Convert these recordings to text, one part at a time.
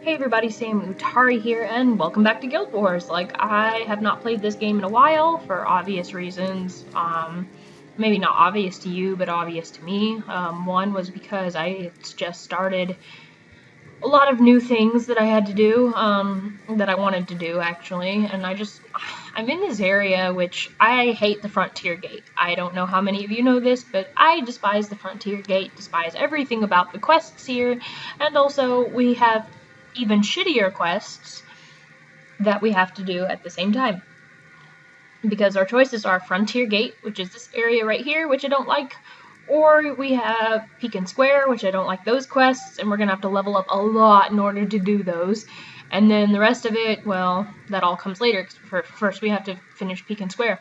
Hey everybody, Sam Utari here, and welcome back to Guild Wars. I have not played this game in a while, for obvious reasons. Maybe not obvious to you, but obvious to me. One was because I just started a lot of new things that I had to do, that I wanted to do, actually, and I'm in this area which I hate the Frontier Gate. I don't know how many of you know this, but I despise the Frontier Gate, despise everything about the quests here, and also we have even shittier quests that we have to do at the same time. Because our choices are Frontier Gate, which is this area right here, which I don't like, or we have Piken Square, which I don't like those quests, and we're going to have to level up a lot in order to do those. And then the rest of it, well, that all comes later, because first we have to finish Piken Square.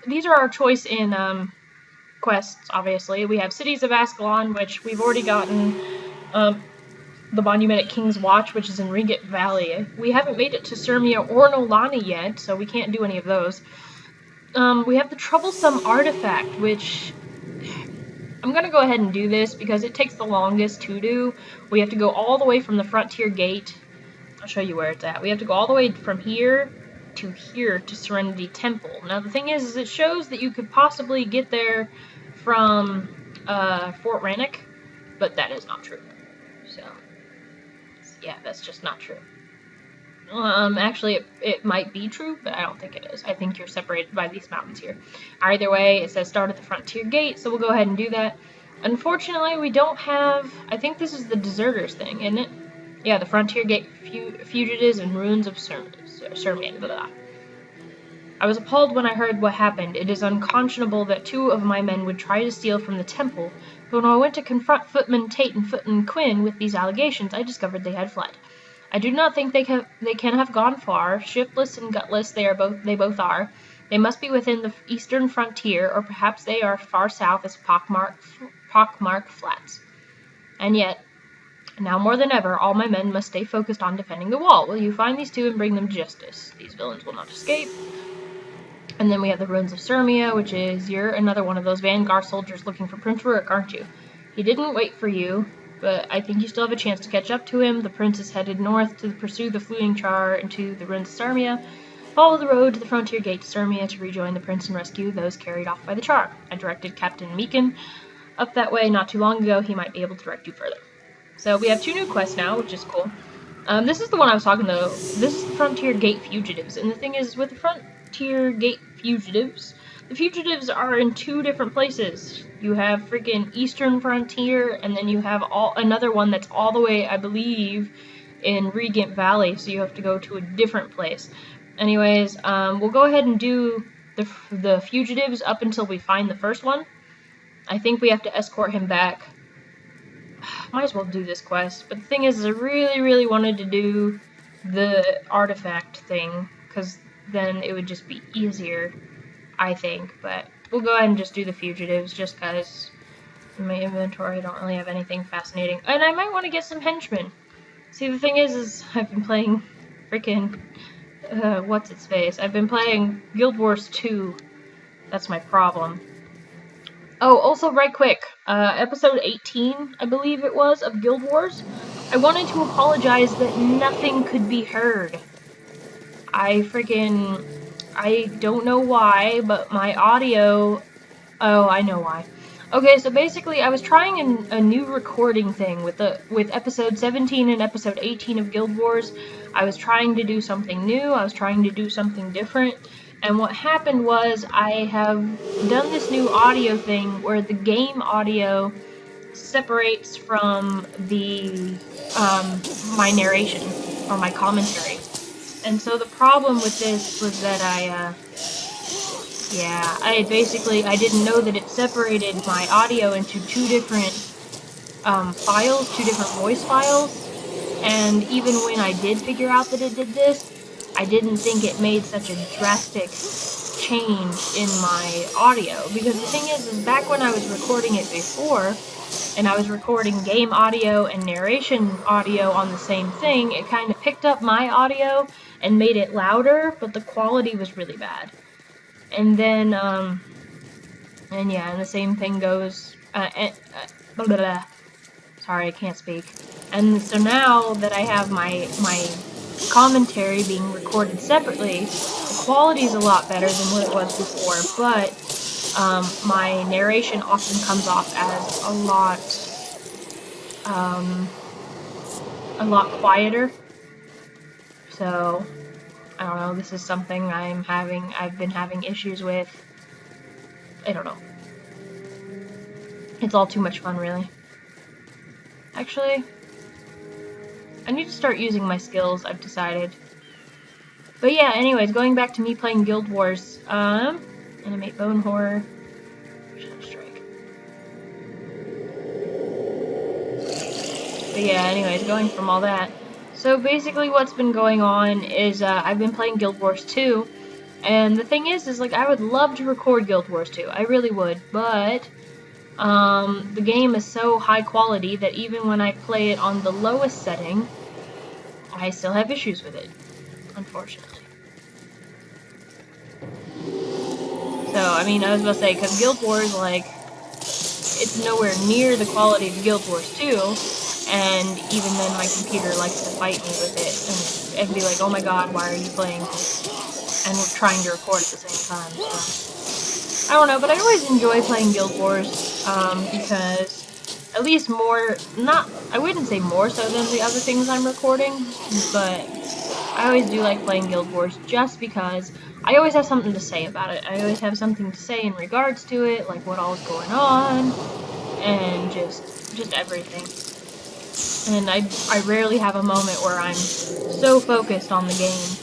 These are our choice in quests, obviously. We have Cities of Ascalon, which we've already gotten, the Monument at King's Watch, which is in Regent Valley. We haven't made it to Surmia or Nolani yet, so we can't do any of those. We have the Troublesome Artifact, which I'm going to go ahead and do this because it takes the longest to do. We have to go all the way from the Frontier Gate. I'll show you where it's at. We have to go all the way from here to Serenity Temple. Now the thing is it shows that you could possibly get there from Fort Rannoch, but that is not true. So yeah, that's just not true. Actually, it might be true, but I don't think it is. I think you're separated by these mountains here. Either way, it says start at the Frontier Gate, so we'll go ahead and do that. Unfortunately, we don't have... I think this is the Deserters thing, isn't it? Yeah, the Frontier Gate Fugitives and Ruins of Surmia. Blah. I was appalled when I heard what happened. It is unconscionable that two of my men would try to steal from the temple, but when I went to confront Footman Tate and Footman Quinn with these allegations, I discovered they had fled. I do not think they can have gone far. Shiftless and gutless they both are. They must be within the eastern frontier, or perhaps they are far south as pockmarked flats. And yet, now more than ever, all my men must stay focused on defending the wall. Will you find these two and bring them to justice? These villains will not escape. And then we have the Ruins of Surmia, which is, you're another one of those Vanguard soldiers looking for Prince Rurik, aren't you? He didn't wait for you, but I think you still have a chance to catch up to him. The prince is headed north to pursue the fleeing char into the Ruins of Surmia. Follow the road to the Frontier Gate to Surmia to rejoin the prince and rescue those carried off by the char. I directed Captain Meekin up that way not too long ago. He might be able to direct you further. So we have two new quests now, which is cool. This is the one I was talking though. This is the Frontier Gate Fugitives, and the thing is, with the Frontier Gate Fugitives, the fugitives are in two different places. You have freaking Eastern Frontier, and then you have another one that's all the way, I believe, in Regent Valley, so you have to go to a different place. Anyways, we'll go ahead and do the fugitives up until we find the first one. I think we have to escort him back. Might as well do this quest, but the thing is I really, really wanted to do the artifact thing, because then it would just be easier, I think, but we'll go ahead and just do the fugitives, just because in my inventory I don't really have anything fascinating. And I might want to get some henchmen. See, the thing is I've been playing freaking, what's-its-face? I've been playing Guild Wars 2. That's my problem. Oh, also, right quick, episode 18, I believe it was, of Guild Wars, I wanted to apologize that nothing could be heard. I don't know why, but my audio... Oh, I know why. Okay, so basically, I was trying a new recording thing with episode 17 and episode 18 of Guild Wars. I was trying to do something new, I was trying to do something different, and what happened was I have done this new audio thing where the game audio separates from the my narration, or my commentary. And so the problem with this was that I didn't know that it separated my audio into two different files, two different voice files, and even when I did figure out that it did this, I didn't think it made such a drastic change in my audio, because the thing is back when I was recording it before, and I was recording game audio and narration audio on the same thing, it kind of picked up my audio and made it louder, but the quality was really bad. And then, and the same thing goes, sorry, I can't speak. And so now that I have my commentary being recorded separately, the quality is a lot better than what it was before, but my narration often comes off as a lot quieter. So I don't know, this is something I've been having issues with. I don't know. It's all too much fun, really. Actually, I need to start using my skills, I've decided. But yeah, anyways, going back to me playing Guild Wars, animate bone horror, Shadow Strike. But yeah, anyways, going from all that. So basically what's been going on is, I've been playing Guild Wars 2, and the thing is like, I would love to record Guild Wars 2, I really would, but, the game is so high quality that even when I play it on the lowest setting, I still have issues with it, unfortunately. So, I mean, I was about to say, because Guild Wars, like, it's nowhere near the quality of Guild Wars 2, and even then my computer likes to fight me with it, and be like, oh my god, why are you playing this? And we're trying to record at the same time, so. I don't know, but I always enjoy playing Guild Wars, because at least I wouldn't say more so than the other things I'm recording, but I always do like playing Guild Wars just because I always have something to say about it. I always have something to say in regards to it, like what all is going on, and just everything. And I rarely have a moment where I'm so focused on the game.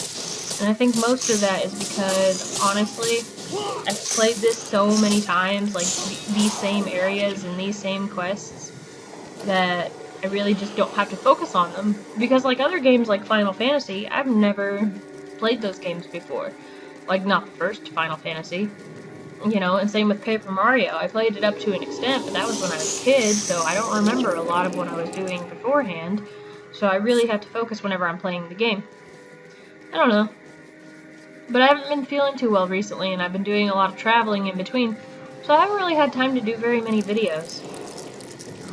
And I think most of that is because, honestly, I've played this so many times, like these same areas and these same quests, that I really just don't have to focus on them. Because like other games like Final Fantasy, I've never played those games before. Like, not the first Final Fantasy. You know, and same with Paper Mario. I played it up to an extent, but that was when I was a kid, so I don't remember a lot of what I was doing beforehand. So I really have to focus whenever I'm playing the game. I don't know. But I haven't been feeling too well recently, and I've been doing a lot of traveling in between, so I haven't really had time to do very many videos.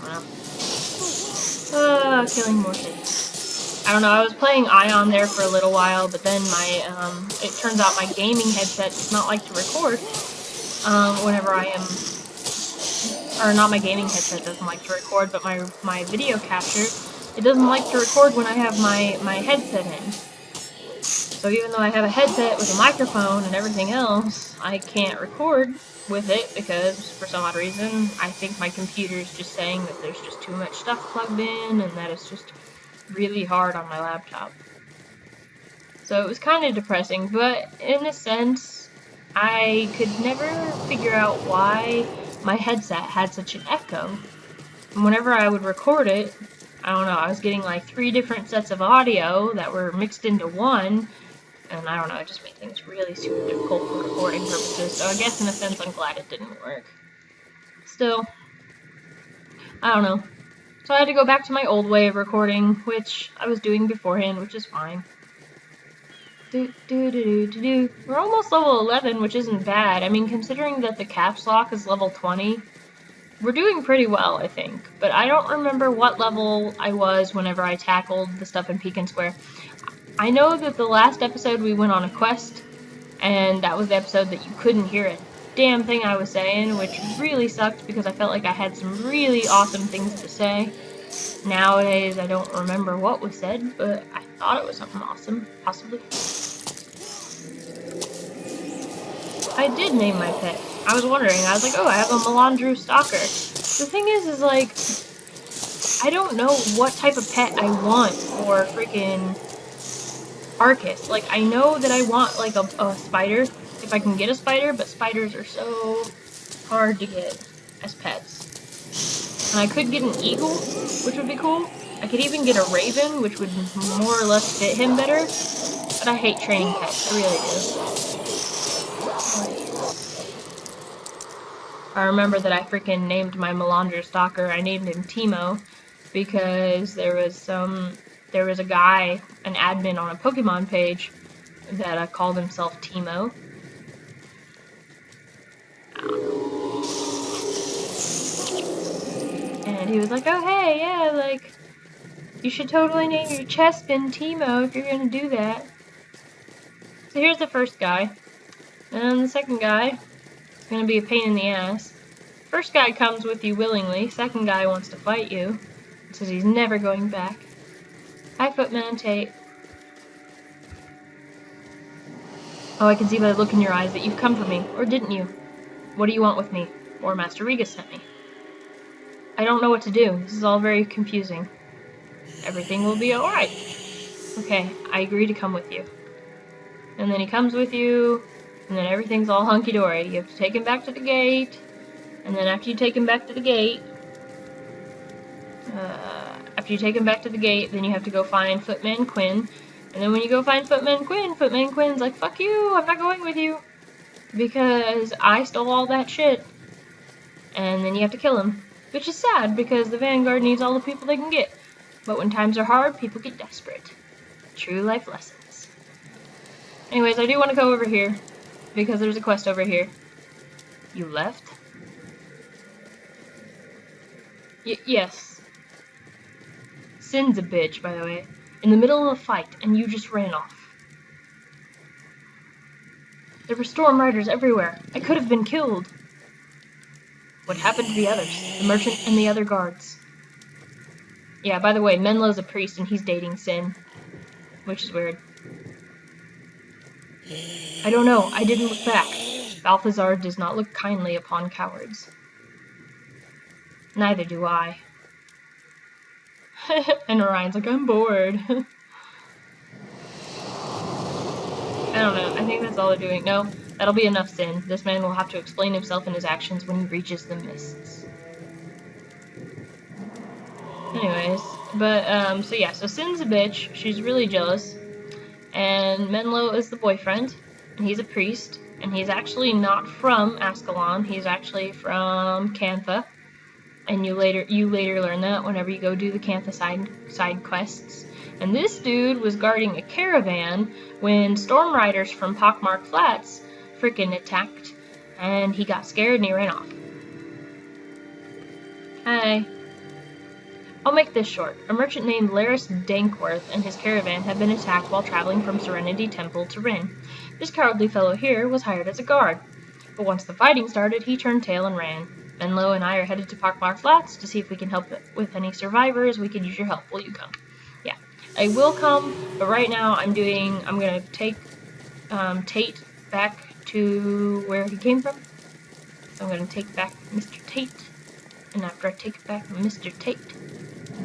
I don't know. Killing more things. I don't know, I was playing Ion there for a little while, but then it turns out my gaming headset does not like to record, whenever I am, or not my gaming headset doesn't like to record, but my video capture, it doesn't like to record when I have my headset in. So even though I have a headset with a microphone and everything else, I can't record with it because, for some odd reason, I think my computer is just saying that there's just too much stuff plugged in and that it's just really hard on my laptop. So it was kind of depressing, but in a sense, I could never figure out why my headset had such an echo. And whenever I would record it, I don't know, I was getting like 3 different sets of audio that were mixed into one, and I don't know, it just made things really super difficult for recording purposes, so I guess in a sense I'm glad it didn't work. Still, I don't know. So I had to go back to my old way of recording, which I was doing beforehand, which is fine. We're almost level 11, which isn't bad. I mean, considering that the caps lock is level 20, we're doing pretty well, I think. But I don't remember what level I was whenever I tackled the stuff in Piken Square. I know that the last episode we went on a quest, and that was the episode that you couldn't hear a damn thing I was saying, which really sucked because I felt like I had some really awesome things to say. Nowadays, I don't remember what was said, but I thought it was something awesome, possibly. I did name my pet. I was wondering, I was like, oh, I have a Melandru Stalker. The thing is like, I don't know what type of pet I want for freaking Arcus. Like, I know that I want, like, a spider, if I can get a spider, but spiders are so hard to get as pets. And I could get an eagle, which would be cool. I could even get a raven, which would more or less fit him better. But I hate training pets, I really do. I remember that I freaking named my Melandru Stalker, I named him Teemo, because there was a guy, an admin on a Pokemon page, that called himself Teemo. And he was like, oh hey, yeah, like, You should totally name your chestman Timo if you're gonna do that. So here's the first guy. And the second guy is gonna be a pain in the ass. First guy comes with you willingly. Second guy wants to fight you. Says he's never going back. Hi, Footman Tate. Oh, I can see by the look in your eyes that you've come for me. Or didn't you? What do you want with me? Or Master Regus sent me. I don't know what to do. This is all very confusing. Everything will be alright. Okay, I agree to come with you. And then he comes with you, and then everything's all hunky-dory. You have to take him back to the gate, and then after you take him back to the gate, then you have to go find Footman Quinn. And then when you go find Footman Quinn's like, fuck you, I'm not going with you. Because I stole all that shit. And then you have to kill him. Which is sad, because the Vanguard needs all the people they can get. But when times are hard, people get desperate. True life lessons. Anyways, I do want to go over here, because there's a quest over here. You left? Yes. Sin's a bitch, by the way. In the middle of a fight, and you just ran off. There were storm riders everywhere. I could have been killed. What happened to the others? The merchant and the other guards. Yeah, by the way, Menlo's a priest and he's dating Sin. Which is weird. I don't know. I didn't look back. Balthazar does not look kindly upon cowards. Neither do I. And Orion's like, I'm bored. I don't know. I think that's all they're doing. No, that'll be enough, Sin. This man will have to explain himself and his actions when he reaches the mists. Anyways, but, so yeah, so Sin's a bitch. She's really jealous. And Menlo is the boyfriend. And he's a priest. And he's actually not from Ascalon. He's actually from Cantha. And you later learn that whenever you go do the Cantha side quests. And this dude was guarding a caravan when storm riders from Pockmark Flats frickin' attacked, and he got scared and he ran off. Hi. I'll make this short. A merchant named Laris Dankworth and his caravan had been attacked while traveling from Serenity Temple to Rin. This cowardly fellow here was hired as a guard, but once the fighting started, he turned tail and ran. Menlo and I are headed to Pockmark Flats to see if we can help with any survivors. We could use your help. Will you come? Yeah, I will come, but right now I'm gonna take Tate back to where he came from. So I'm gonna take back Mr. Tate, and after I take back Mr. Tate,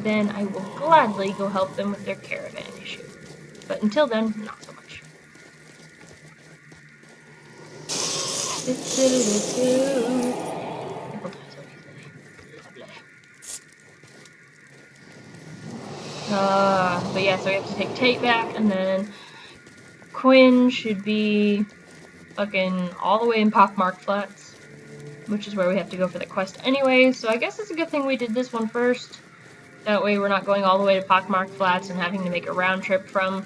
then I will gladly go help them with their caravan issue. But until then, not so much. But yeah, so we have to take Tate back, and then Quinn should be fucking all the way in Pockmark Flats, which is where we have to go for the quest anyway, so I guess it's a good thing we did this one first. That way we're not going all the way to Pockmark Flats and having to make a round trip from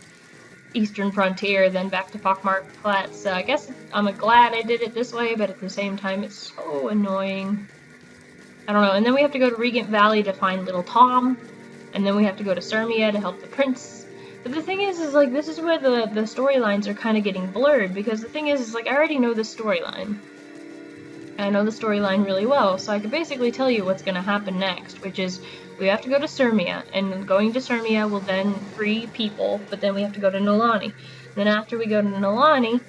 Eastern Frontier, then back to Pockmark Flats. So I guess I'm glad I did it this way, but at the same time it's so annoying. I don't know, and then we have to go to Regent Valley to find Little Tom, and then we have to go to Surmia to help the prince. But the thing is like, this is where the storylines are kind of getting blurred, because the thing is like, I already know the storyline. I know the storyline really well, so I could basically tell you what's going to happen next, which is we have to go to Surmia, and going to Surmia will then free people, but then we have to go to Nolani. Then after we go to Nolani,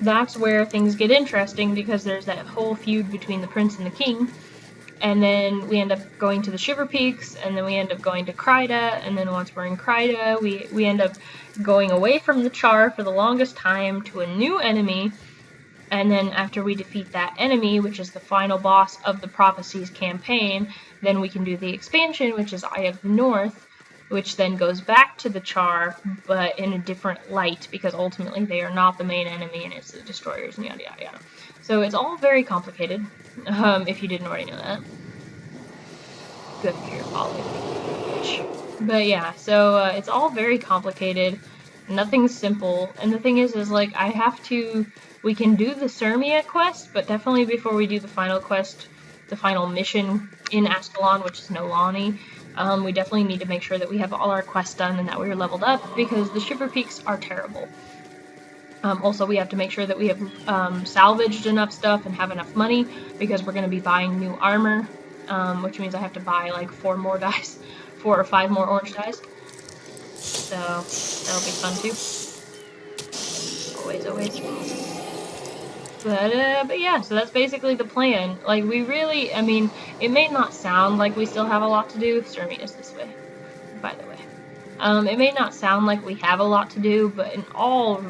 that's where things get interesting, because there's that whole feud between the prince and the king, and then we end up going to the Shiver Peaks, and then we end up going to Kryda, and then once we're in Kryda, we end up going away from the Char for the longest time to a new enemy. And then after we defeat that enemy, which is the final boss of the Prophecies campaign, then we can do the expansion, which is Eye of the North, which then goes back to the Char, but in a different light, because ultimately they are not the main enemy, and it's the Destroyers, and yada yada yada. So it's all very complicated, if you didn't already know that. Good for your folly. But yeah, so it's all very complicated, nothing's simple, and the thing is like, we can do the Surmia quest, but definitely before we do the final quest, the final mission in Ascalon, which is Nolani, We definitely need to make sure that we have all our quests done and that we're leveled up, because the Shiver Peaks are terrible. Also, we have to make sure that we have salvaged enough stuff and have enough money, because we're going to be buying new armor, which means I have to buy like 4 more dice, 4 or 5 more orange dice. So that'll be fun too. Always. But yeah, so that's basically the plan. Like, we really, I mean, it may not sound like we still have a lot to do. Surmia is this way, by the way. It may not sound like we have a lot to do, but in all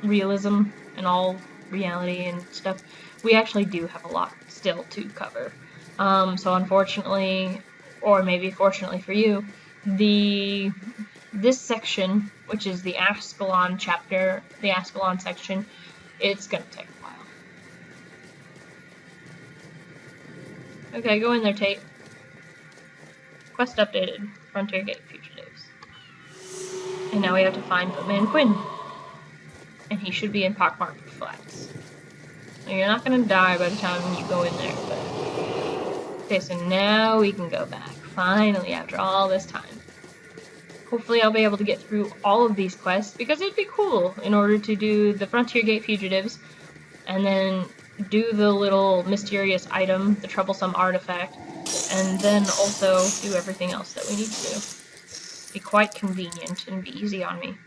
realism and all reality and stuff, we actually do have a lot still to cover. So unfortunately, or maybe fortunately for you, this section, which is the Ascalon chapter, the Ascalon section, it's gonna take a while. Okay, go in there, Tate. Quest updated. Frontier Gate fugitives. And now we have to find Footman Quinn. And he should be in Pockmarked Flats. Now, you're not gonna die by the time you go in there, but... Okay, so now we can go back. Finally, after all this time. Hopefully I'll be able to get through all of these quests, because it'd be cool in order to do the Frontier Gate fugitives, and then do the little mysterious item, the troublesome artifact, and then also do everything else that we need to do. Be quite convenient and be easy on me.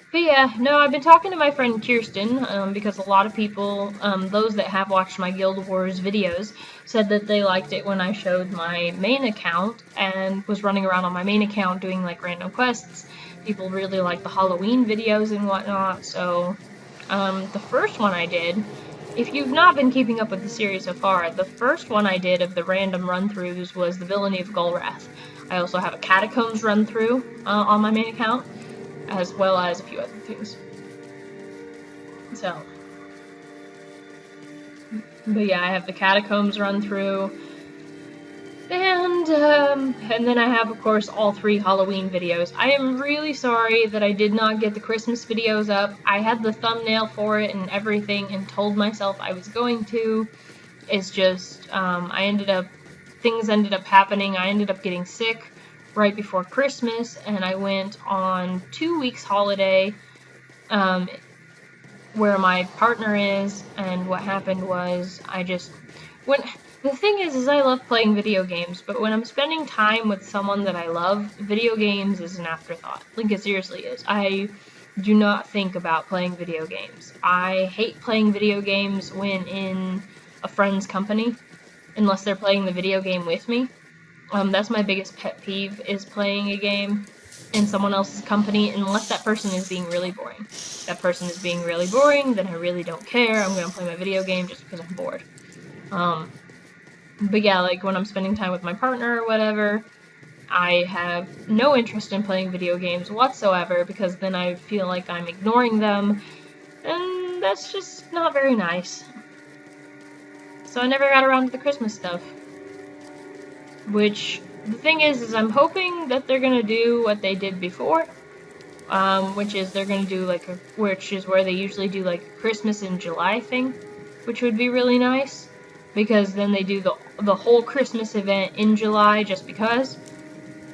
But yeah, no, I've been talking to my friend Kirsten, because a lot of people, those that have watched my Guild Wars videos, said that they liked it when I showed my main account and was running around on my main account doing like random quests. People really like the Halloween videos and whatnot, so the first one I did, if you've not been keeping up with the series so far, the first one I did of the random run-throughs was the Villainy of Golrath. I also have a Catacombs run-through on my main account, as well as a few other things. So, but yeah, I have the Catacombs run-through, and then I have, of course, all 3 Halloween videos. I am really sorry that I did not get the Christmas videos up. I had the thumbnail for it and everything and told myself I was going to. It's just, things ended up happening. I ended up getting sick right before Christmas, and I went on 2 weeks holiday, where my partner is, and what happened was the thing is I love playing video games, but when I'm spending time with someone that I love, video games is an afterthought. Like, it seriously is. I do not think about playing video games. I hate playing video games when in a friend's company, unless they're playing the video game with me. That's my biggest pet peeve, is playing a game in someone else's company, unless that person is being really boring. If that person is being really boring, then I really don't care. I'm gonna play my video game just because I'm bored. But yeah, like when I'm spending time with my partner or whatever, I have no interest in playing video games whatsoever, because then I feel like I'm ignoring them, and that's just not very nice. So I never got around to the Christmas stuff. Which, the thing is I'm hoping that they're gonna do what they did before, which is they're gonna do like which is where they usually do like a Christmas in July thing, which would be really nice, because then they do the whole Christmas event in July just because,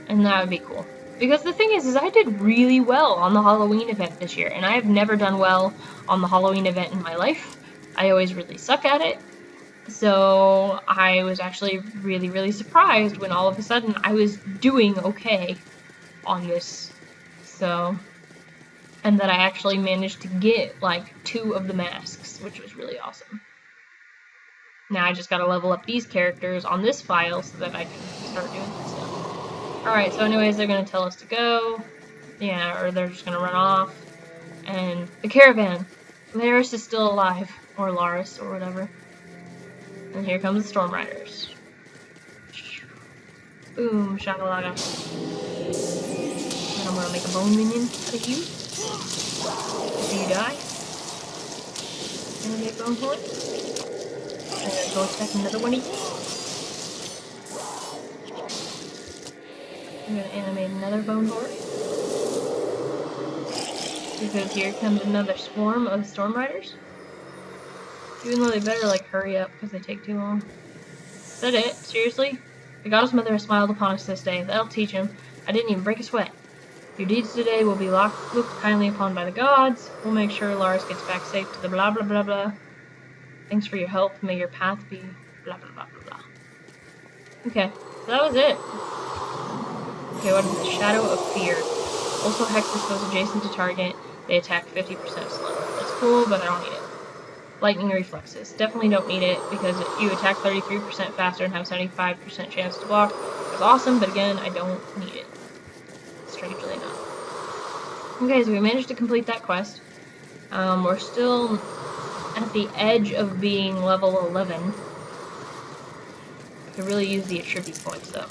and that would be cool. Because the thing is I did really well on the Halloween event this year, and I have never done well on the Halloween event in my life. I always really suck at it. So I was actually really, really surprised when all of a sudden I was doing okay on this. So, and that I actually managed to get like 2 of the masks, which was really awesome. Now I just gotta level up these characters on this file so that I can start doing that stuff. Alright, so anyways, they're gonna tell us to go. Yeah, or they're just gonna run off. And the caravan. Laris is still alive. Or Laris, or whatever. And here comes the Storm Riders. Boom, shakalaga. And I'm gonna make a bone minion out of you. Do you die? Animate bone horde. I'm gonna go attack another one of you. I'm gonna animate another bone horde. Because here comes another swarm of Storm Riders. Even though they better, like, hurry up, because they take too long. Is that it? Seriously? The goddess mother has smiled upon us this day. That'll teach him. I didn't even break a sweat. Your deeds today will be looked kindly upon by the gods. We'll make sure Lars gets back safe to the blah blah blah blah. Thanks for your help. May your path be blah blah blah blah blah. Okay, so that was it. Okay, what is the Shadow of Fear? Also, hexes goes adjacent to target. They attack 50% slower. That's cool, but I don't need it. Lightning reflexes. Definitely don't need it because you attack 33% faster and have 75% chance to block. It's awesome, but again, I don't need it. Strangely enough. Okay, so we managed to complete that quest. We're still at the edge of being level 11. I could really use the attribute points though.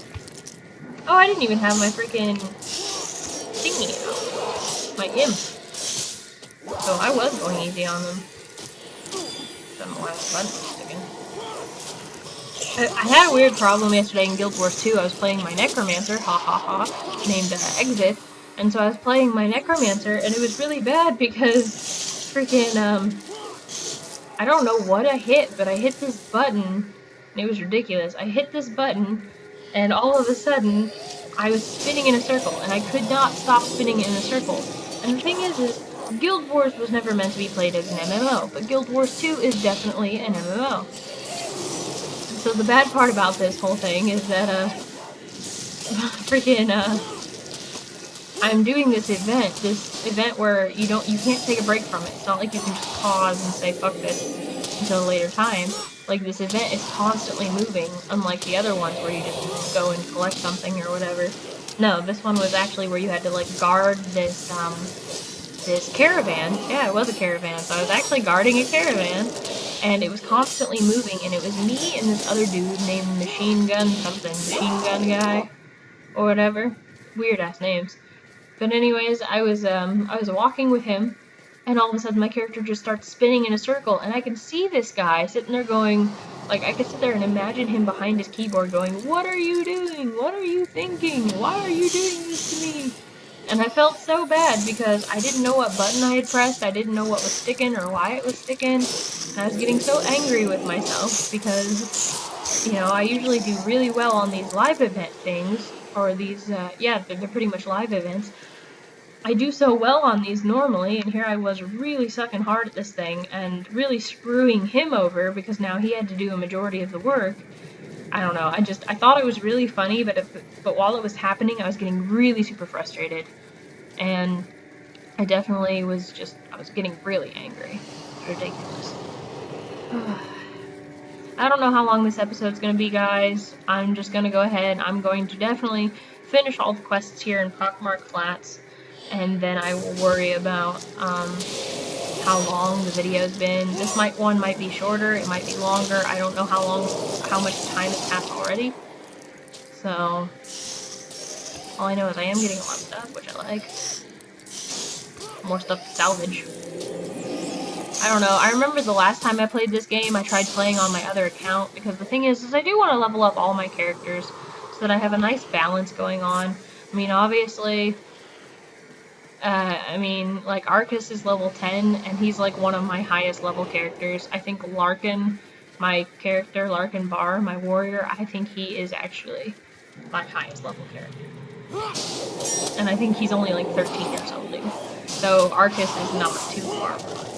Oh, I didn't even have my freaking thingy out. My imp. So I was going easy on them. Don't know why my button was sticking. I had a weird problem yesterday in Guild Wars 2. I was playing my Necromancer, ha ha ha, named Exit. And so I was playing my Necromancer, and it was really bad because freaking, I don't know what I hit, but I hit this button, and it was ridiculous. I hit this button, and all of a sudden, I was spinning in a circle, and I could not stop spinning in a circle. And the thing is Guild Wars was never meant to be played as an MMO, but Guild Wars 2 is definitely an MMO. So the bad part about this whole thing is that, I'm doing this event where you can't take a break from it. It's not like you can just pause and say, fuck this, until a later time. Like, this event is constantly moving, unlike the other ones where you just go and collect something or whatever. No, this one was actually where you had to, like, guard this caravan. Yeah, it was a caravan, so I was actually guarding a caravan, and it was constantly moving, and it was me and this other dude named Machine Gun Guy, or whatever. Weird-ass names. But anyways, I was walking with him, and all of a sudden my character just starts spinning in a circle, and I can see this guy sitting there going, like, I could sit there and imagine him behind his keyboard going, what are you doing? What are you thinking? Why are you doing this to me? And I felt so bad because I didn't know what button I had pressed, I didn't know what was sticking or why it was sticking, and I was getting so angry with myself because, you know, I usually do really well on these live event things, or these, yeah, they're pretty much live events. I do so well on these normally, and here I was really sucking hard at this thing, and really screwing him over, because now he had to do a majority of the work. I don't know, I thought it was really funny, but while it was happening, I was getting really super frustrated. And I definitely was getting really angry. It's ridiculous. I don't know how long this episode's gonna be, guys. I'm just gonna go ahead, I'm going to definitely finish all the quests here in Pockmark Flats, and then I will worry about, how long the video's been. This one might be shorter, it might be longer, I don't know how much time has passed already. So, all I know is I am getting a lot of stuff, which I like. More stuff to salvage. I don't know, I remember the last time I played this game, I tried playing on my other account, because the thing is I do want to level up all my characters, so that I have a nice balance going on. I mean, obviously, like, Arcus is level 10, and he's, like, one of my highest level characters. I think Larkin, my character, Larkin Barr, my warrior, I think he is actually my highest level character. And I think he's only, like, 13 or something. So Arcus is not too far from it.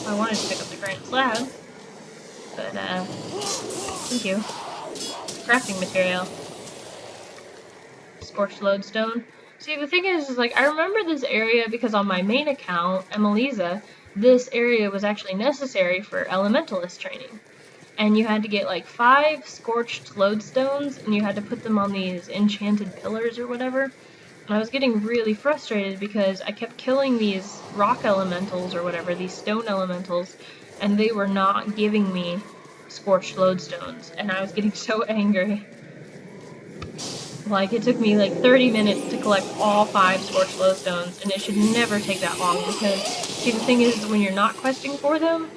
I wanted to pick up the Grand Slab, but, thank you. Crafting material. Scorched Lodestone. See, the thing is like, I remember this area because on my main account, Emelisa, this area was actually necessary for Elementalist training. And you had to get like 5 Scorched Lodestones, and you had to put them on these enchanted pillars or whatever. And I was getting really frustrated because I kept killing these rock elementals or whatever, these stone elementals, and they were not giving me Scorched Lodestones, and I was getting so angry. Like, it took me like 30 minutes to collect all 5 Scorched Lodestones, and it should never take that long, because, see, the thing is, when you're not questing for them,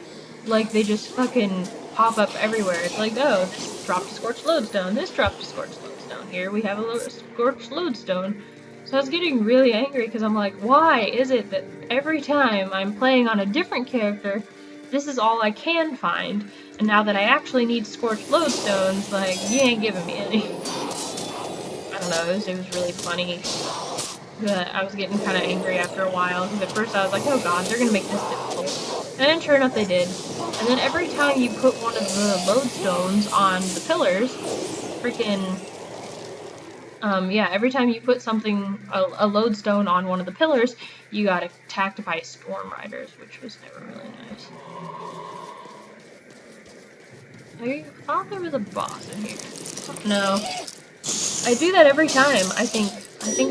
like, they just fucking pop up everywhere. It's like, oh, this dropped a Scorched Lodestone, this dropped a Scorched Lodestone, here we have a Scorched Lodestone. So I was getting really angry, because I'm like, why is it that every time I'm playing on a different character, this is all I can find, and now that I actually need scorched lodestones, like, you ain't giving me any. I don't know, it was really funny. But I was getting kind of angry after a while, because at first I was like, oh god, they're gonna make this difficult. And then sure enough they did. And then every time you put one of the lodestones on the pillars, freaking, yeah, every time you put something, a lodestone on one of the pillars, you got attacked by storm riders, which was never really nice. I thought there was a boss in here. No. I do that every time. I think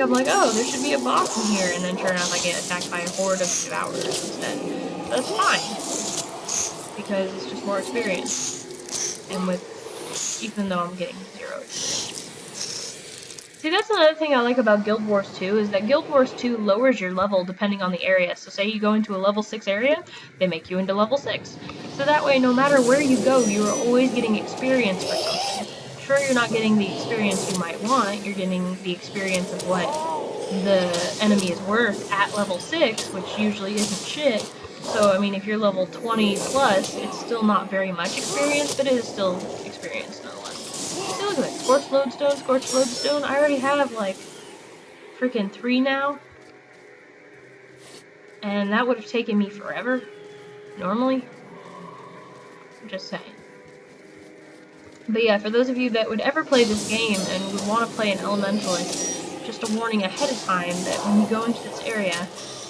I'm like, oh, there should be a boss in here, and then sure enough I get attacked by a horde of devourers instead. That's fine, because it's just more experience. And even though I'm getting 0 experience. See, that's another thing I like about Guild Wars 2, is that Guild Wars 2 lowers your level depending on the area. So say you go into a level 6 area, they make you into level 6. So that way, no matter where you go, you are always getting experience for something. Sure, you're not getting the experience you might want, you're getting the experience of what the enemy is worth at level 6, which usually isn't shit. So, I mean, if you're level 20 plus, it's still not very much experience, but it is still experience nonetheless. See, look at that. Scorched lodestone, scorched lodestone. I already have, like, freaking 3 now. And that would have taken me forever, normally. I'm just saying. But yeah, for those of you that would ever play this game and would want to play an Elementalist, just a warning ahead of time that when you go into this area,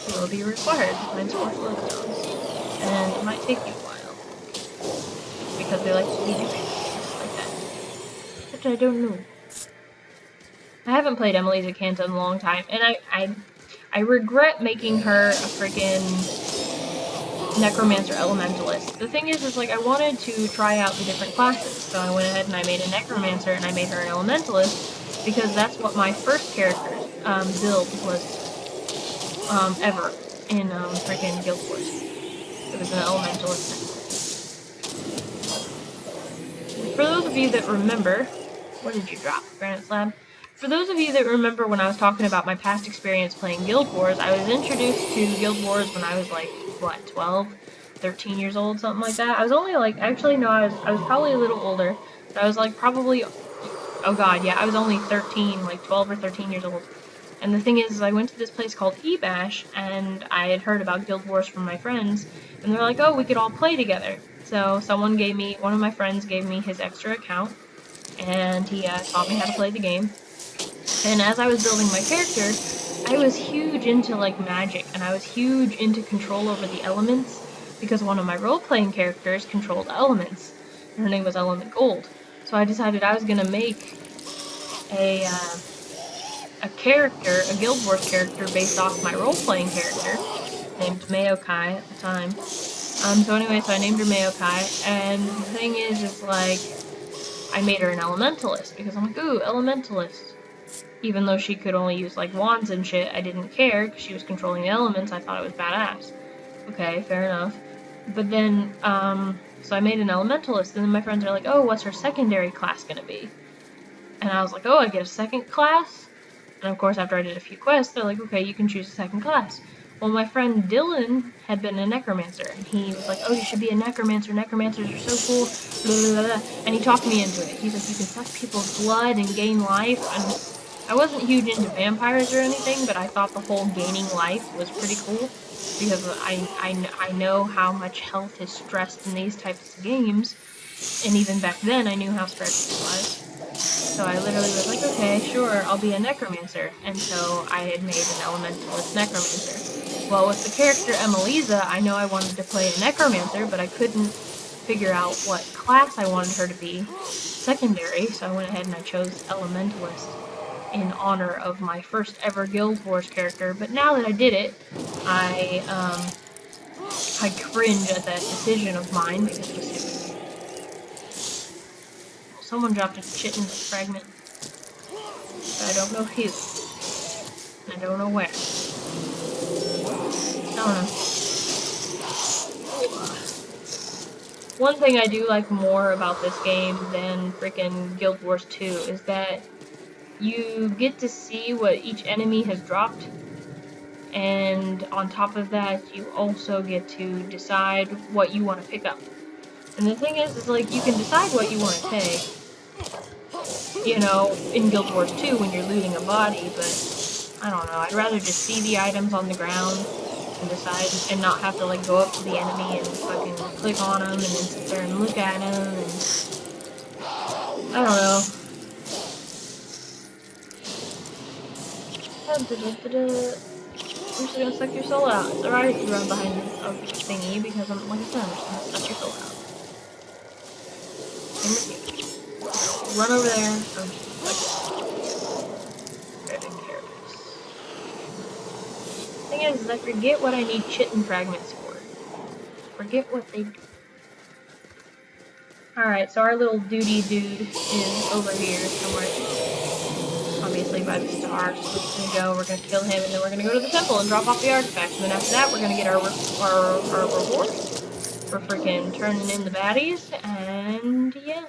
you will be required to find scorched lodestones. And it might take you a while. Because they like to leave you just like that. Which I don't know. I haven't played Emily's Acanta in a long time, and I regret making her a freaking Necromancer Elementalist. The thing is like, I wanted to try out the different classes, so I went ahead and I made a Necromancer and I made her an Elementalist, because that's what my first character build was ever in freaking Guild Wars. It was an Elementalist. For those of you that remember, what did you drop? Granite Slab? For those of you that remember when I was talking about my past experience playing Guild Wars, I was introduced to Guild Wars when I was like, what, 12, 13 years old, something like that. I was only like, actually no, I was probably a little older, but I was like probably, oh god, yeah, I was only 13, like 12 or 13 years old. And the thing is I went to this place called eBash, and I had heard about Guild Wars from my friends, and they're like, oh, we could all play together. So one of my friends gave me his extra account, and he taught me how to play the game. And as I was building my character, I was huge into like magic, and I was huge into control over the elements, because one of my role-playing characters controlled elements, and her name was Element Gold. So I decided I was gonna make a character, a Guild Wars character based off my role-playing character, named Mayokai at the time. So anyway, so I named her Mayokai, and the thing is like, I made her an Elementalist, because I'm like, ooh, Elementalist. Even though she could only use, like, wands and shit, I didn't care, because she was controlling the elements, I thought it was badass. Okay, fair enough. But then, so I made an Elementalist, and then my friends are like, oh, what's her secondary class gonna be? And I was like, oh, I get a second class? And of course, after I did a few quests, they're like, okay, you can choose a second class. Well, my friend Dylan had been a Necromancer, and he was like, oh, you should be a Necromancer, Necromancers are so cool, blah, blah, blah, blah. And he talked me into it. He's like, you can suck people's blood and gain life, and I wasn't huge into vampires or anything, but I thought the whole gaining life was pretty cool, because I know how much health is stressed in these types of games, and even back then I knew how stressed it was. So I literally was like, okay, sure, I'll be a Necromancer, and so I had made an Elementalist Necromancer. Well, with the character Emelisa, I know I wanted to play a Necromancer, but I couldn't figure out what class I wanted her to be secondary, so I went ahead and I chose Elementalist in honor of my first ever Guild Wars character. But now that I did it, I cringe at that decision of mine, because it was stupid. Someone dropped a chitin fragment, but I don't know who, and I don't know where. I don't know. One thing I do like more about this game than frickin' Guild Wars 2 is that you get to see what each enemy has dropped, and on top of that, you also get to decide what you want to pick up. And the thing is like, you can decide what you want to take, you know, in Guild Wars 2 when you're looting a body, but I don't know, I'd rather just see the items on the ground and decide, and not have to like go up to the enemy and fucking click on them and then sit there and look at them, and I don't know. I'm just gonna suck your soul out. It's alright if you run behind a thingy, because I'm, like I said, I'm just gonna suck your soul out. Same with you. Run over there. I'm just like, grabbing care of this. Thing is I forget what I need chitin fragments for. Forget what they do. Alright, so our little duty dude is over here somewhere. Obviously by the star, so we're just gonna go, we're gonna kill him, and then we're gonna go to the temple and drop off the artifacts, and then after that we're gonna get our reward for freaking turning in the baddies, and yeah.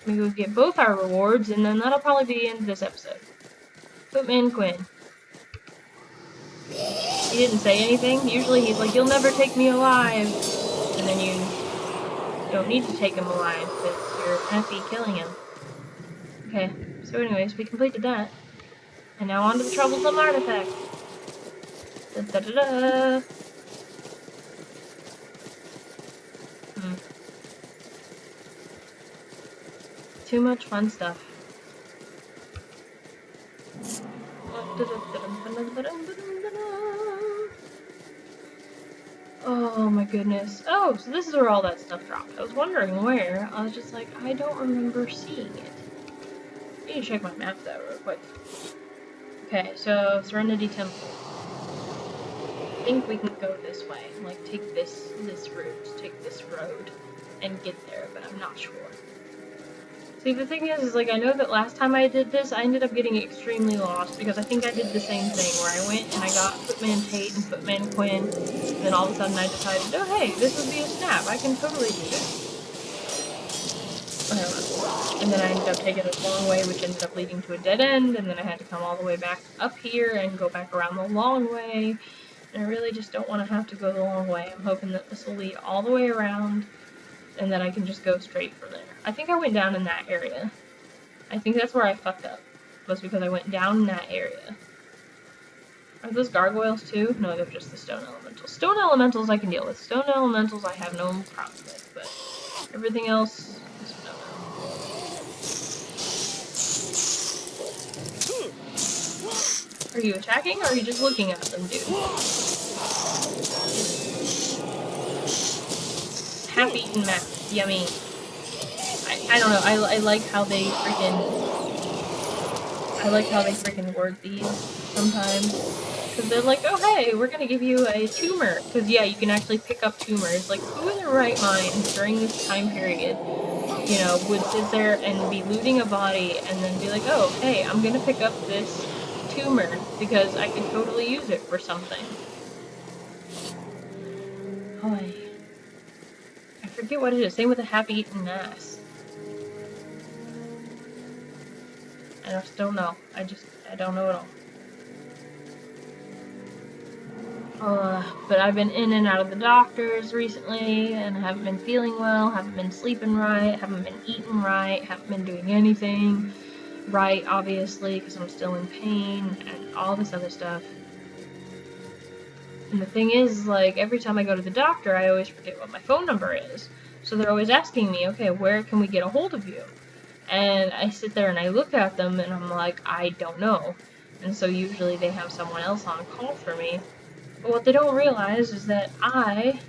We go get both our rewards, and then that'll probably be the end of this episode. Footman Quinn. He didn't say anything. Usually he's like, "You'll never take me alive," and then you don't need to take him alive, because you're happy killing him. Okay, so anyways, we completed that. And now on to the troublesome artifact. Da da da da. Too much fun stuff. Oh my goodness. Oh, so this is where all that stuff dropped. I was wondering where. I was just like, I don't remember seeing it. I need to check my map though real quick. Okay, so Serenity Temple. I think we can go this way. Like, take this route, take this road, and get there, but I'm not sure. See, the thing is like, I know that last time I did this, I ended up getting extremely lost, because I think I did the same thing, where I went and I got Footman Tate and Footman Quinn, and then all of a sudden I decided, oh hey, this would be a snap, I can totally do this. And then I ended up taking this long way, which ended up leading to a dead end, and then I had to come all the way back up here and go back around the long way, and I really just don't want to have to go the long way. I'm hoping that this will lead all the way around, and then I can just go straight from there. I think I went down in that area. I think that's where I fucked up, was because I went down in that area. Are those gargoyles too? No, they're just the stone elementals. Stone elementals I can deal with. Stone elementals I have no problem with, but everything else is no. Are you attacking, or are you just looking at them, dude? Half-eaten map. Yummy. I don't know, I like how they freaking word these sometimes. Because they're like, oh hey, we're gonna give you a tumor. Because yeah, you can actually pick up tumors. Like, who in their right mind during this time period, you know, would sit there and be looting a body and then be like, oh hey, I'm gonna pick up this tumor because I can totally use it for something. Oh, I forget what it is. Same with the half-eaten ass. I just don't know. I don't know at all. But I've been in and out of the doctors recently, and I haven't been feeling well, haven't been sleeping right, haven't been eating right, haven't been doing anything right, obviously, because I'm still in pain, and all this other stuff. And the thing is, like, every time I go to the doctor, I always forget what my phone number is. So they're always asking me, okay, where can we get a hold of you? And I sit there and I look at them and I'm like, I don't know. And so usually they have someone else on call for me. But what they don't realize is that I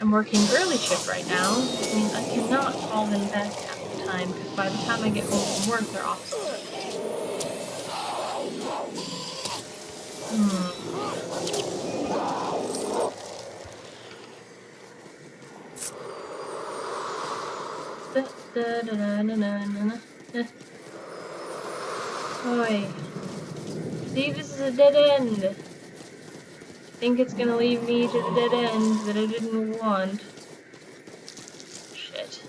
am working early shift right now, which means I cannot call them back at the time, because by the time I get home from work, they're off somewhere. Oi. See, this is a dead end. I think it's gonna lead me to the dead end that I didn't want. Shit.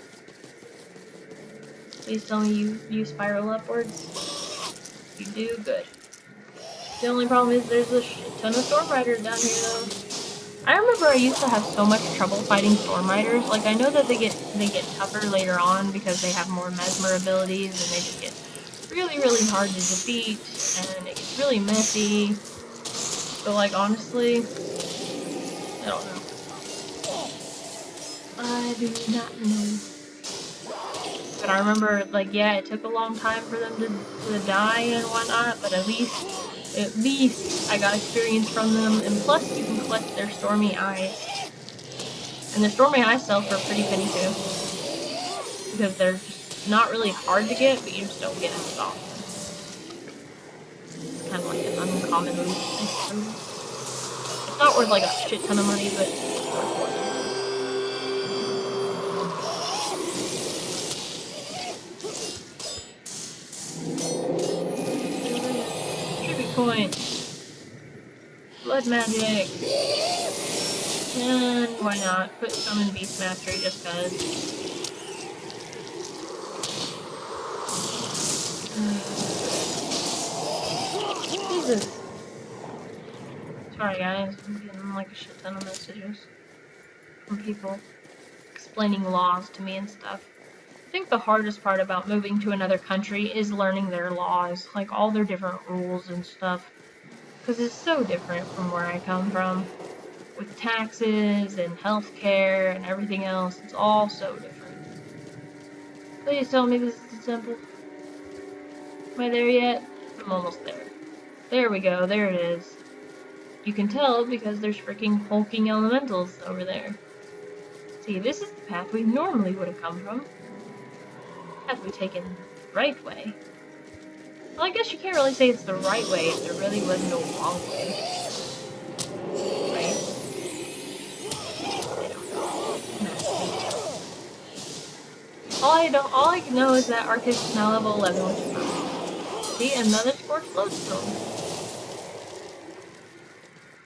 Please tell me you spiral upwards. You do, good. The only problem is there's a shit ton of storm riders down here, though. I remember I used to have so much trouble fighting storm riders. Like, I know that they get tougher later on because they have more mesmer abilities and they just get really, really hard to defeat and it gets really messy. But, like, honestly, I don't know. I do not know. But I remember, like, yeah, it took a long time for them to die and whatnot, but at least I got experience from them, and plus you can collect their Stormy Eyes. And the Stormy Eyes sell for a pretty penny too, because they're just not really hard to get, but you just don't get as often. It's kind of like an uncommon loot, I suppose. It's not worth like a shit ton of money, but it's worth more than tribute points, blood magic, and why not put some in Beast Mastery just cause. Jesus. Sorry guys, I'm getting like a shit ton of messages from people explaining laws to me and stuff. I think the hardest part about moving to another country is learning their laws, like all their different rules and stuff. Because it's so different from where I come from. With taxes and healthcare and everything else, it's all so different. Please tell me this is the temple. Am I there yet? I'm almost there. There we go, there it is. You can tell because there's freaking hulking elementals over there. See, this is the path we normally would have come from. Had we taken the right way. Well, I guess you can't really say it's the right way if there really was no wrong way. Right? I don't know. All I know is that Arctis is now level 11, which is fine. See, another Scorched Lodestone.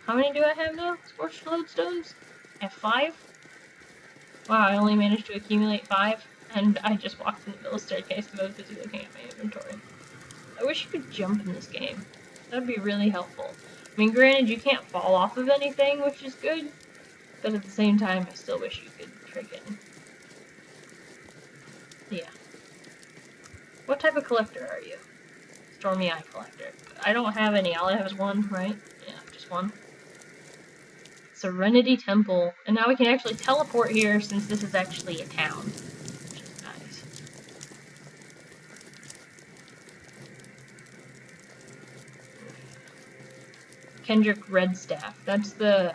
How many do I have now? Scorched Lodestones? I have 5? Wow, I only managed to accumulate 5, and I just walked in the middle of the staircase because I was busy looking at my inventory. I wish you could jump in this game. That would be really helpful. I mean, granted, you can't fall off of anything, which is good, but at the same time, I still wish you could freaking... Yeah. What type of collector are you? Stormy Eye collector. I don't have any. All I have is one, right? Yeah, just one. Serenity Temple. And now we can actually teleport here since this is actually a town. Which is nice. Kendrick Redstaff. That's the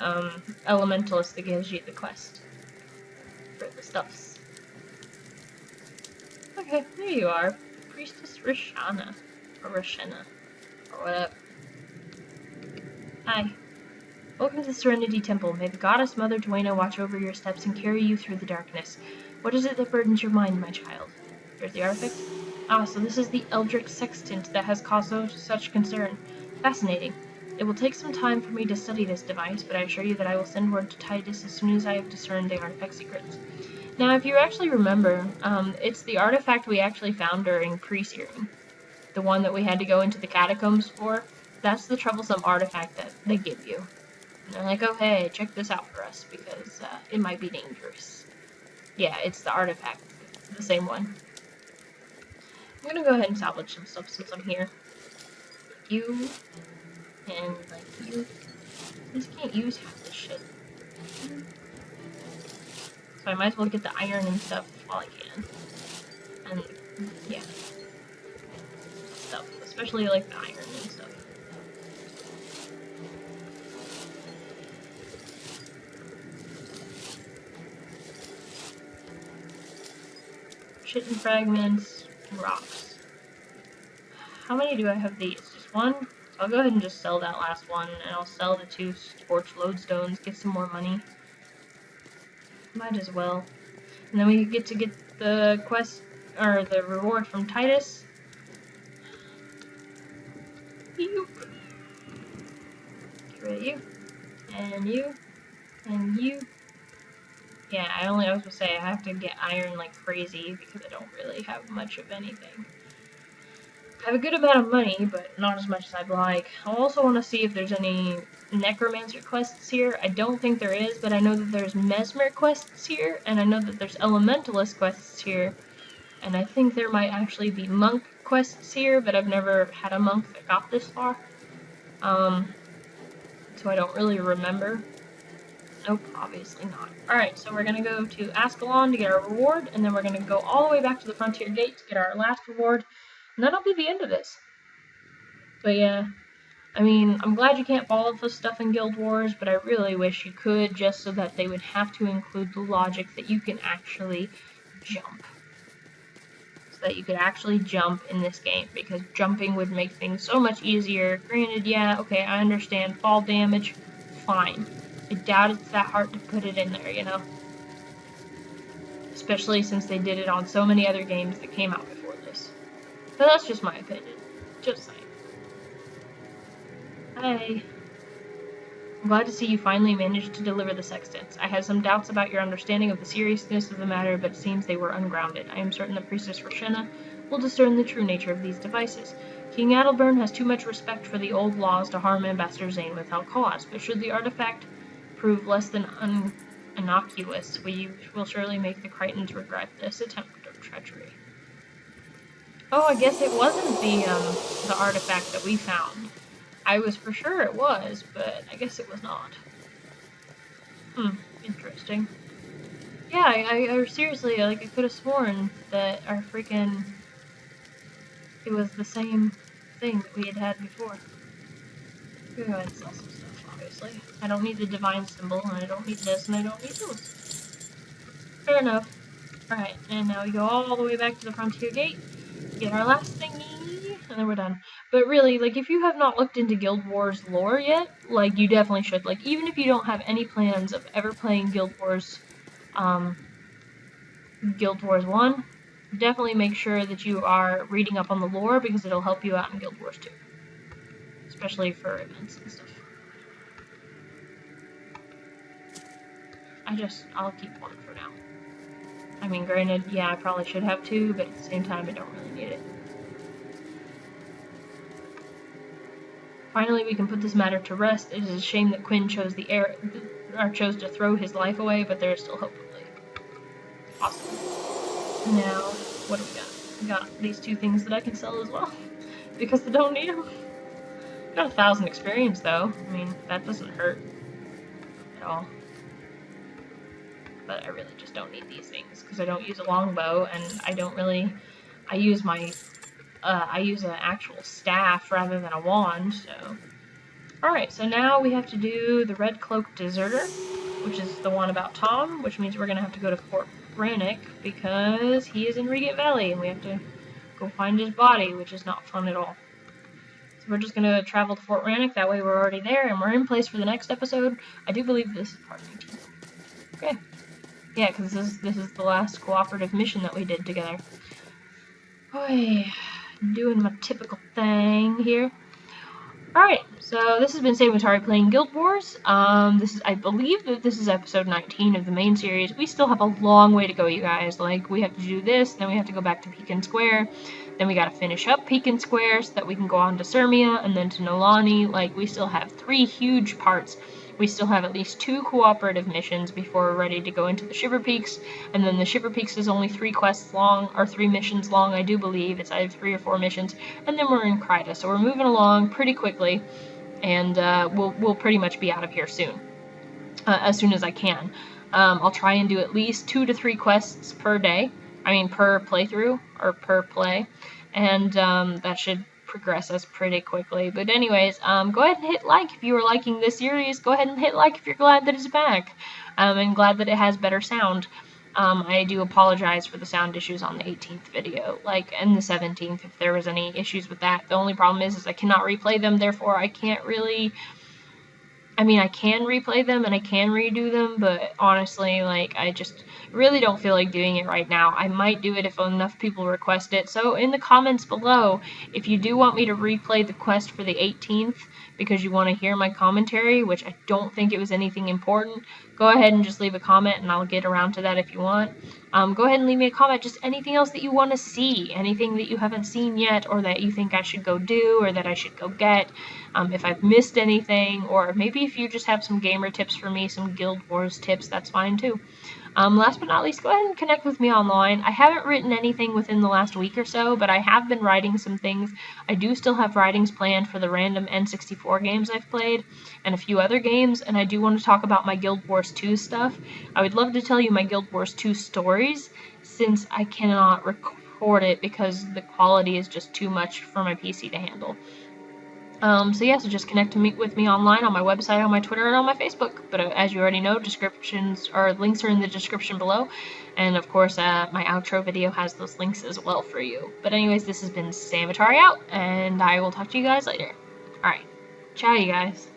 elementalist that gives you the quest for the stuffs. Okay, there you are. Priestess Rishana. Or Rishena. Or whatever. Hi. Welcome to the Serenity Temple. May the goddess Mother Duena watch over your steps and carry you through the darkness. What is it that burdens your mind, my child? Here's the artifact. Ah, so this is the Eldritch Sextant that has caused such concern. Fascinating. It will take some time for me to study this device, but I assure you that I will send word to Titus as soon as I have discerned the artifact secrets. Now, if you actually remember, it's the artifact we actually found during pre-searing. The one that we had to go into the catacombs for. That's the troublesome artifact that they give you. And they're like, oh hey, check this out for us, because it might be dangerous. Yeah, it's the artifact. The same one. I'm gonna go ahead and salvage some stuff since I'm here. Like you. And like you. I just can't use half this shit. So I might as well get the iron and stuff while I can. And yeah. Stuff. Especially like the iron and stuff. Shit and fragments and rocks. How many do I have these? Just one? So I'll go ahead and just sell that last one, and I'll sell the 2 Scorched Lodestones, get some more money. Might as well. And then we get to get the quest, or the reward from Titus. You. Get rid of you. And you. And you. Yeah, I was gonna say, I have to get iron like crazy because I don't really have much of anything. I have a good amount of money, but not as much as I'd like. I also want to see if there's any necromancer quests here. I don't think there is, but I know that there's mesmer quests here, and I know that there's elementalist quests here, and I think there might actually be monk quests here, but I've never had a monk that got this far. So I don't really remember. Nope, obviously not. Alright, so we're gonna go to Ascalon to get our reward, and then we're gonna go all the way back to the Frontier Gate to get our last reward, and that'll be the end of this. But yeah, I mean, I'm glad you can't follow the stuff in Guild Wars, but I really wish you could, just so that they would have to include the logic that you can actually jump. So that you could actually jump in this game, because jumping would make things so much easier. Granted, yeah, okay, I understand fall damage, fine. I doubt it's that hard to put it in there, you know? Especially since they did it on so many other games that came out before this. But that's just my opinion. Just saying. Hi. I'm glad to see you finally managed to deliver the sextants. I had some doubts about your understanding of the seriousness of the matter, but it seems they were ungrounded. I am certain the Priestess Roshena will discern the true nature of these devices. King Adalbern has too much respect for the old laws to harm Ambassador Zane without cause, but should the artifact prove less than innocuous, we will surely make the Crichtons regret this attempt of treachery. Oh, I guess it wasn't the artifact that we found. I was for sure it was, but I guess it was not. Interesting. Yeah, I seriously, like, I could have sworn that our freaking... it was the same thing that we had had before. We're gonna go ahead and sell some stuff, obviously. I don't need the divine symbol, and I don't need this, and I don't need those. Fair enough. Alright, and now we go all the way back to the Frontier Gate, get our last thingy, and then we're done. But really, like, if you have not looked into Guild Wars lore yet, like, you definitely should. Like, even if you don't have any plans of ever playing Guild Wars 1, definitely make sure that you are reading up on the lore, because it'll help you out in Guild Wars 2. Especially for events and stuff. I'll keep one for now. I mean, granted, yeah, I probably should have two, but at the same time, I don't really need it. Finally, we can put this matter to rest. It is a shame that Quinn chose chose to throw his life away, but there is still hope. Awesome. Now, what do we got? We got these two things that I can sell as well, because I don't need them. Got 1,000 experience, though. I mean, that doesn't hurt at all. But I really just don't need these things, because I don't use a longbow, and I don't really... I use an actual staff rather than a wand, so... Alright, so now we have to do the Red Cloaked Deserter, which is the one about Tom, which means we're going to have to go to Fort Brannock, because he is in Regent Valley, and we have to go find his body, which is not fun at all. So we're just going to travel to Fort Brannock, that way we're already there, and we're in place for the next episode. I do believe this is part 19. Okay. Yeah, because this is the last cooperative mission that we did together. Boy, doing my typical thing here. Alright, so this has been Sabatari playing Guild Wars. I believe that this is episode 19 of the main series. We still have a long way to go, you guys. Like, we have to do this, then we have to go back to Piken Square, then we gotta finish up Piken Square so that we can go on to Surmia, and then to Nolani. Like, we still have 3 huge parts. We still have at least 2 cooperative missions before we're ready to go into the Shiver Peaks, and then the Shiver Peaks is only 3 quests long, or 3 missions long, I do believe. It's either 3 or 4 missions, and then we're in Kryta, so we're moving along pretty quickly, and we'll pretty much be out of here soon, as soon as I can. I'll try and do at least 2 to 3 quests per day, per playthrough, or per play, and that should progress us pretty quickly. But anyways, go ahead and hit like if you are liking this series. Go ahead and hit like if you're glad that it's back, and glad that it has better sound. I do apologize for the sound issues on the 18th video, and the 17th if there was any issues with that. The only problem is I cannot replay them, therefore I can't really I mean, I can replay them and I can redo them, but honestly, like, I just really don't feel like doing it right now. I might do it if enough people request it. So in the comments below, if you do want me to replay the quest for the 18th because you want to hear my commentary, which I don't think it was anything important, go ahead and just leave a comment and I'll get around to that if you want. Go ahead and leave me a comment, just anything else that you want to see, anything that you haven't seen yet or that you think I should go do or that I should go get. If I've missed anything, or maybe if you just have some gamer tips for me, some Guild Wars tips, that's fine too. Last but not least, go ahead and connect with me online. I haven't written anything within the last week or so, but I have been writing some things. I do still have writings planned for the random N64 games I've played, and a few other games, and I do want to talk about my Guild Wars 2 stuff. I would love to tell you my Guild Wars 2 stories, since I cannot record it because the quality is just too much for my PC to handle. So yeah, so just connect with me online on my website, on my Twitter, and on my Facebook. But as you already know, descriptions or links are in the description below. And of course, my outro video has those links as well for you. But anyways, this has been Samatari out, and I will talk to you guys later. Alright, ciao you guys.